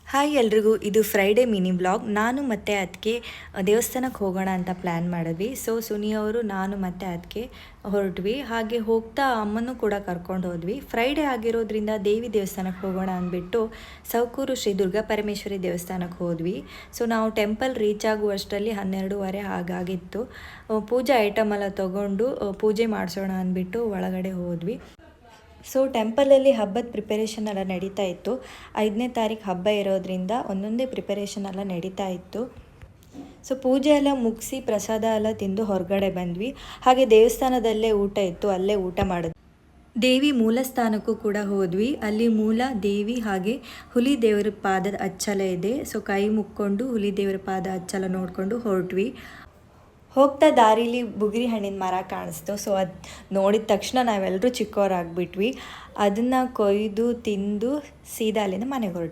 Hi ಎಲ್ರಿಗೂ, ಇದು Friday mini blog. ನಾನು ಮತ್ತು ಅದಕ್ಕೆ ದೇವಸ್ಥಾನಕ್ಕೆ ಹೋಗೋಣ ಅಂತ ಪ್ಲ್ಯಾನ್ ಮಾಡಿದ್ವಿ. ಸುನಿಯವರು ನಾನು ಮತ್ತು ಅದಕ್ಕೆ ಹೊರಟ್ವಿ. ಹಾಗೆ ಹೋಗ್ತಾ ಅಮ್ಮನೂ ಕೂಡ ಕರ್ಕೊಂಡು ಹೋದ್ವಿ. ಫ್ರೈಡೇ ಆಗಿರೋದ್ರಿಂದ ದೇವಿ ದೇವಸ್ಥಾನಕ್ಕೆ ಹೋಗೋಣ ಅಂದ್ಬಿಟ್ಟು ಸೌಕೂರು ಶ್ರೀ ದುರ್ಗಾ ಪರಮೇಶ್ವರಿ ದೇವಸ್ಥಾನಕ್ಕೆ ಹೋದ್ವಿ. ನಾವು ಟೆಂಪಲ್ ರೀಚ್ ಆಗುವಷ್ಟರಲ್ಲಿ 12:30 ಹಾಗಾಗಿತ್ತು. ಪೂಜೆ ಐಟಮ್ ಎಲ್ಲ ತೊಗೊಂಡು ಪೂಜೆ ಮಾಡಿಸೋಣ ಅಂದ್ಬಿಟ್ಟು ಒಳಗಡೆ ಹೋದ್ವಿ. ಟೆಂಪಲಲ್ಲಿ ಹಬ್ಬದ ಪ್ರಿಪರೇಷನ್ ಎಲ್ಲ ನಡೀತಾ ಇತ್ತು. 5ನೇ ತಾರೀಕು ಹಬ್ಬ ಇರೋದ್ರಿಂದ ಒಂದೊಂದೇ ಪ್ರಿಪರೇಷನ್ ಎಲ್ಲ ನಡೀತಾ ಇತ್ತು. ಪೂಜೆ ಎಲ್ಲ ಮುಗಿಸಿ ಪ್ರಸಾದ ಎಲ್ಲ ತಿಂದು ಹೊರಗಡೆ ಬಂದ್ವಿ. ಹಾಗೆ ದೇವಸ್ಥಾನದಲ್ಲೇ ಊಟ ಇತ್ತು, ಅಲ್ಲೇ ಊಟ ಮಾಡಿದ್ವಿ. ದೇವಿ ಮೂಲ ಸ್ಥಾನಕ್ಕೂ ಕೂಡ ಹೋದ್ವಿ. ಅಲ್ಲಿ ಮೂಲ ದೇವಿ ಹಾಗೆ ಹುಲಿ ದೇವರ ಪಾದದ ಅಚ್ಚಲ ಇದೆ. ಕೈ ಮುಕ್ಕೊಂಡು ಹುಲಿ ದೇವರ ಪಾದ ಅಚ್ಚಲ ನೋಡಿಕೊಂಡು ಹೊರಟ್ವಿ. ಹೋಗ್ತಾ ದಾರಿಲಿ ಬುಗುರಿ ಹಣ್ಣಿನ ಮರ ಕಾಣಿಸ್ತು. ಅದು ನೋಡಿದ ತಕ್ಷಣ ನಾವೆಲ್ಲರೂ ಚಿಕ್ಕವರಾಗ್ಬಿಟ್ವಿ. ಅದನ್ನು ಕೊಯ್ದು ತಿಂದು ಸೀದಾ ಅಲ್ಲಿಂದ ಮನೆಗೆ ಹೊರಟ್ವಿ.